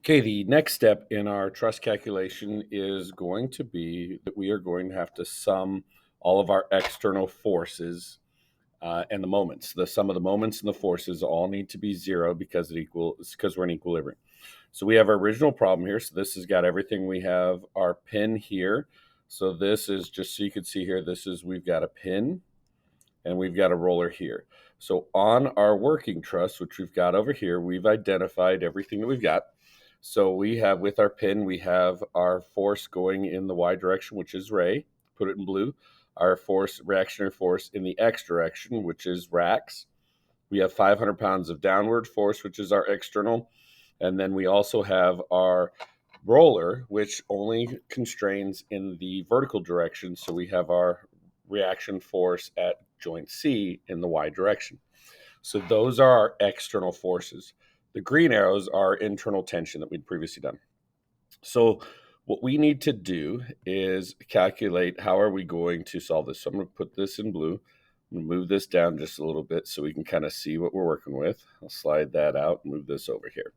Okay, the next step in our trust calculation is going to be that we are going to have to sum all of our external forces and the moments. The sum of the moments and the forces all need to be zero because we're in equilibrium. So we have our original problem here. So this has got everything. We have our pin here. So this is just so you can see here. We've got a pin and we've got a roller here. So on our working truss, which we've got over here, we've identified everything that we've got. So we have with our pin, we have our force going in the y direction, which is ray, put it in blue. Our reactionary force in the x direction, which is rax. We have 500 pounds of downward force, which is our external. And then we also have our roller, which only constrains in the vertical direction. So we have our reaction force at joint C in the y direction. So those are our external forces. The green arrows are internal tension that we'd previously done. So what we need to do is calculate how are we going to solve this. So I'm going to put this in blue. I'm going to move this down just a little bit so we can kind of see what we're working with. I'll slide that out and move this over here.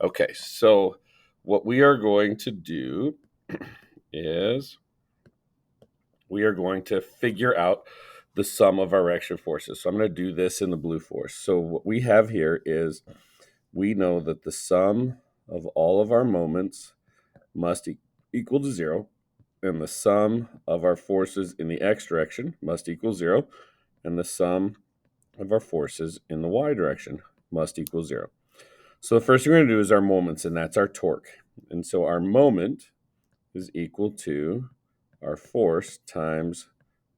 Okay, so what we are going to do is we are going to figure out the sum of our reaction forces. So I'm going to do this in the blue force. So what we have here is we know that the sum of all of our moments must equal to zero, and the sum of our forces in the x direction must equal zero, and the sum of our forces in the y direction must equal zero. So the first thing we're going to do is our moments, and that's our torque. And so our moment is equal to our force times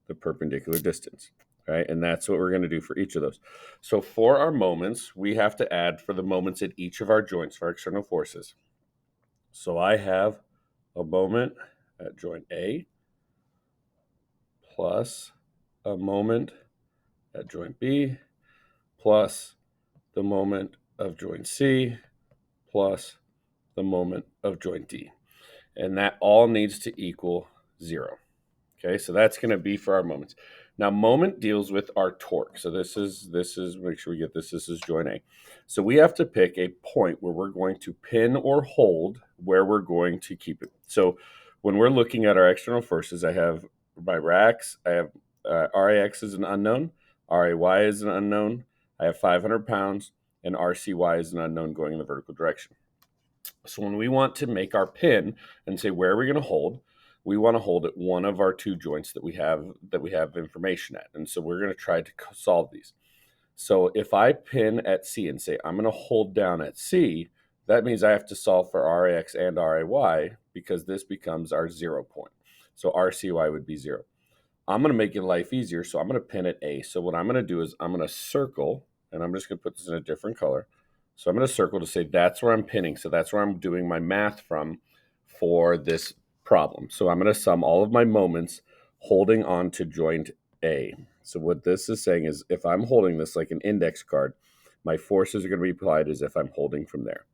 the perpendicular distance, right? And that's what we're going to do for each of those. So for our moments, we have to add for the moments at each of our joints for our external forces. So I have a moment at joint A plus a moment at joint B plus the moment of joint C plus the moment of joint D. And that all needs to equal zero. Okay, so that's going to be for our moments. Now, moment deals with our torque. So this is make sure we get this. This is joint A. So we have to pick a point where we're going to pin or hold where we're going to keep it. So when we're looking at our external forces, I have my racks. I have RAX is an unknown, RAY is an unknown. I have 500 pounds, and RCY is an unknown going in the vertical direction. So when we want to make our pin and say where are we going to hold, we want to hold at one of our two joints that we have information at. And so we're going to try to solve these. So if I pin at C and say I'm going to hold down at C, that means I have to solve for RAX and RAY because this becomes our 0 point. So RCY would be 0. I'm going to make your life easier, so I'm going to pin at A. So what I'm going to do is I'm going to circle, and I'm just going to put this in a different color. So I'm going to circle to say that's where I'm pinning. So that's where I'm doing my math from for this problem. So I'm going to sum all of my moments holding on to joint A. So what this is saying is if I'm holding this like an index card, my forces are going to be applied as if I'm holding from there.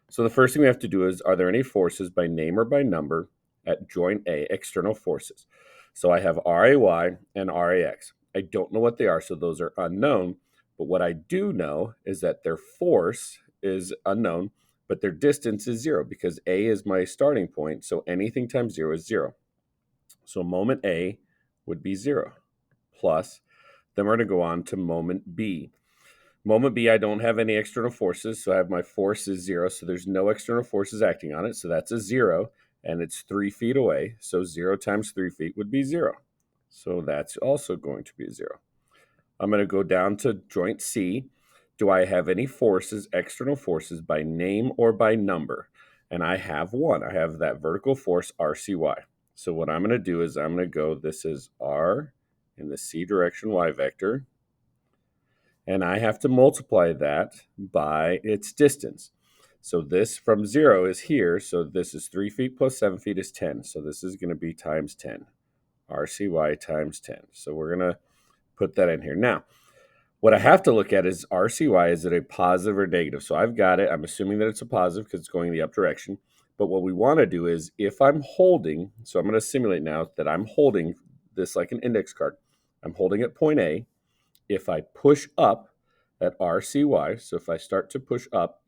So the first thing we have to do is, are there any forces by name or by number at joint A, external forces? So I have RAY and RAX. I don't know what they are, so those are unknown. But what I do know is that their force is unknown, but their distance is zero because A is my starting point. So anything times zero is zero. So moment A would be zero plus. Then we're going to go on to moment B. Moment B, I don't have any external forces, so I have my force is zero, so there's no external forces acting on it, so that's a zero, and it's 3 feet away, so 0 times 3 feet would be 0. So that's also going to be a 0. I'm going to go down to joint C. Do I have any forces, external forces, by name or by number? And I have one. I have that vertical force, RCY. So what I'm going to do is I'm going to go, this is R in the C direction Y vector, and I have to multiply that by its distance. So this from 0 is here, so this is 3 feet plus 7 feet is 10. So this is going to be times 10, RCY times 10. So we're going to put that in here. Now, what I have to look at is RCY, is it a positive or negative? So I've got it. I'm assuming that it's a positive because it's going in the up direction. But what we want to do is if I'm holding, so I'm going to simulate now that I'm holding this like an index card. I'm holding at point A. If I push up at RCY, so if I start to push up,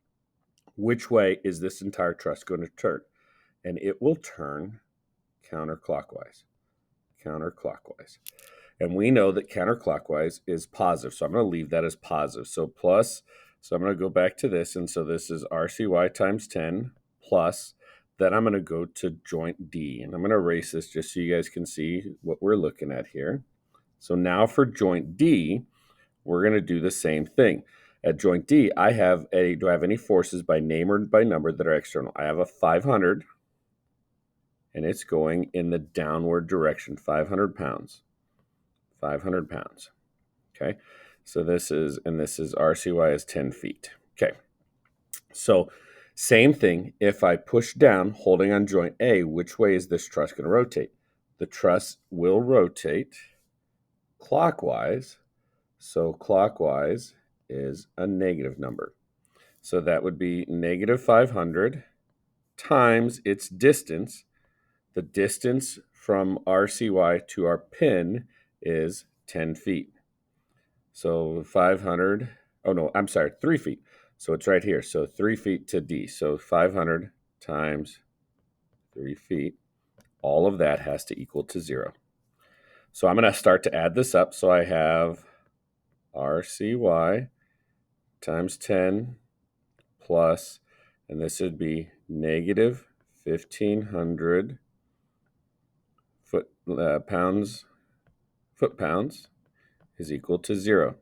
which way is this entire truss going to turn? And it will turn counterclockwise. Counterclockwise. And we know that counterclockwise is positive. So I'm going to leave that as positive. So plus, so I'm going to go back to this. And so this is RCY times 10 plus. Then I'm going to go to joint D. And I'm going to erase this just so you guys can see what we're looking at here. So now for joint D, we're going to do the same thing. At joint D, do I have any forces by name or by number that are external? I have a 500, and it's going in the downward direction, 500 pounds. 500 pounds. Okay, so this is RCY is 10 feet. Okay, so same thing. If I push down, holding on joint A, which way is this truss going to rotate? The truss will rotate clockwise. So clockwise is a negative number. So that would be negative 500 times its distance. The distance from RCY to our pin is 10 feet. So 500, oh no, I'm sorry, 3 feet. So it's right here. So 3 feet to D. So 500 times 3 feet, all of that has to equal to 0. So I'm going to start to add this up. So I have RCY times 10 plus, and this would be negative 1,500 foot-pounds is equal to 0.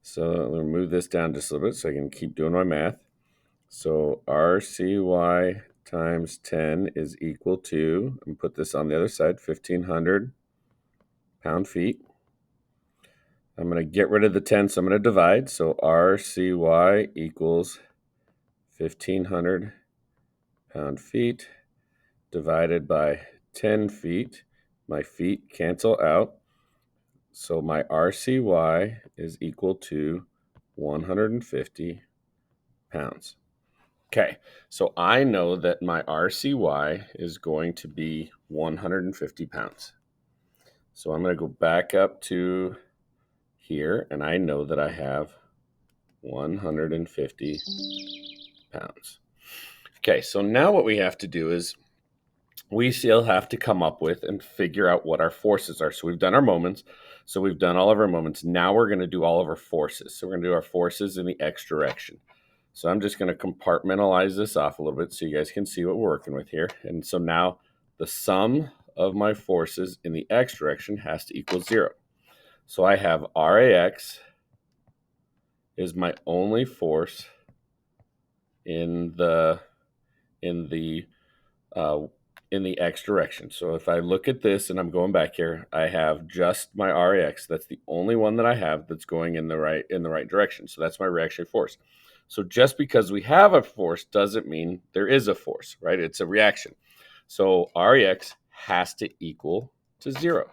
So I'm going to move this down just a little bit so I can keep doing my math. So RCY times 10 is equal to, I'm going to put this on the other side, 1,500 pound-feet. I'm going to get rid of the 10, so I'm going to divide. So RCY equals 1,500 pound-feet divided by 10 feet. My feet cancel out. So my RCY is equal to 150 pounds. Okay, so I know that my RCY is going to be 150 pounds. So I'm going to go back up to here, and I know that I have 150 pounds. Okay, so now what we have to do is we still have to come up with and figure out what our forces are. So we've done our moments. So we've done all of our moments. Now we're going to do all of our forces. So we're going to do our forces in the X direction. So I'm just going to compartmentalize this off a little bit so you guys can see what we're working with here. And so now the sum of my forces in the X direction has to equal 0. So I have RAX is my only force in the X direction. So if I look at this and I'm going back here, I have just my RAX. That's the only one that I have that's going in the right direction. So that's my reactionary force. So just because we have a force doesn't mean there is a force, right? It's a reaction. So RAX has to equal to 0.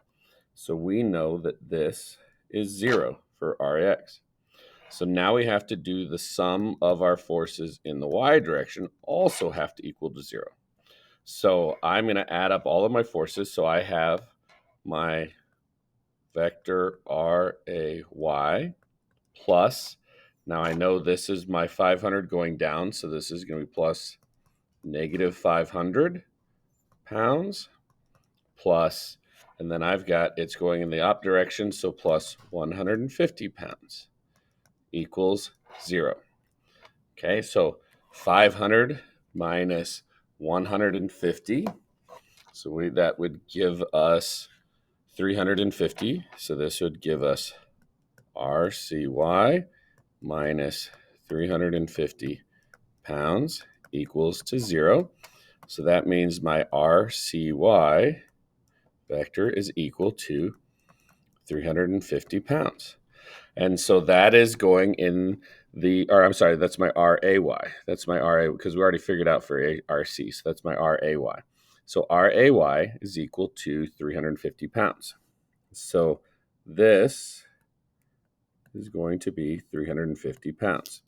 So we know that this is 0 for RAX. So now we have to do the sum of our forces in the Y direction also have to equal to 0. So I'm going to add up all of my forces. So I have my vector RAY plus, now I know this is my 500 going down, so this is going to be plus negative 500 pounds plus, and then I've got it's going in the op direction, so plus 150 pounds equals 0. Okay, so 500 minus 150, so that would give us 350. So this would give us RCY minus 350 pounds equals to 0. So that means my RCY vector is equal to 350 pounds. And so that is going in that's my RAY. That's my RA because we already figured out for RC. So that's my RAY. So RAY is equal to 350 pounds. So this is going to be 350 pounds.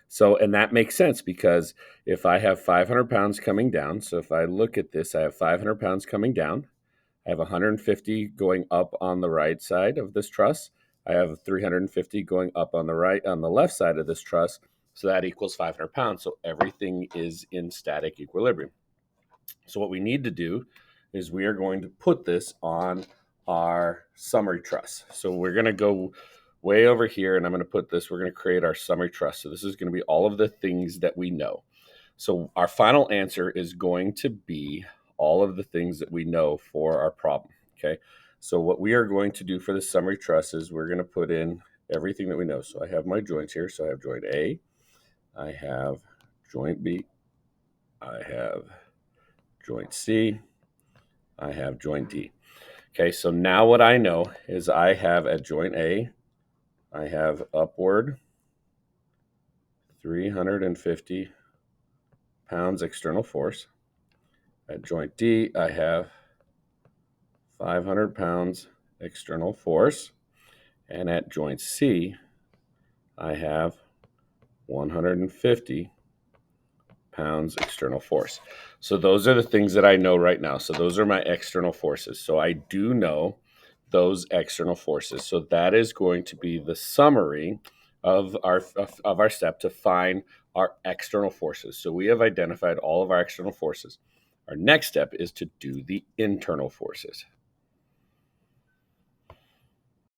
So, and that makes sense because if I have 500 pounds coming down, so if I look at this, I have 500 pounds coming down. I have 150 going up on the right side of this truss. I have 350 going up on the left side of this truss. So that equals 500 pounds. So everything is in static equilibrium. So what we need to do is we are going to put this on our summary truss. So we're going to go way over here, and I'm going to put this, we're going to create our summary truss. So this is going to be all of the things that we know. So our final answer is going to be all of the things that we know for our problem, okay? So what we are going to do for the summary truss is we're going to put in everything that we know. So I have my joints here. So I have joint A, I have joint B, I have joint C, I have joint D. Okay, so now what I know is I have at joint A, I have upward 350 pounds external force. At joint D, I have 500 pounds external force. And at joint C, I have 150 pounds external force. So those are the things that I know right now. So those are my external forces. So I do know those external forces. So that is going to be the summary of our step to find our external forces. So we have identified all of our external forces. Our next step is to do the internal forces.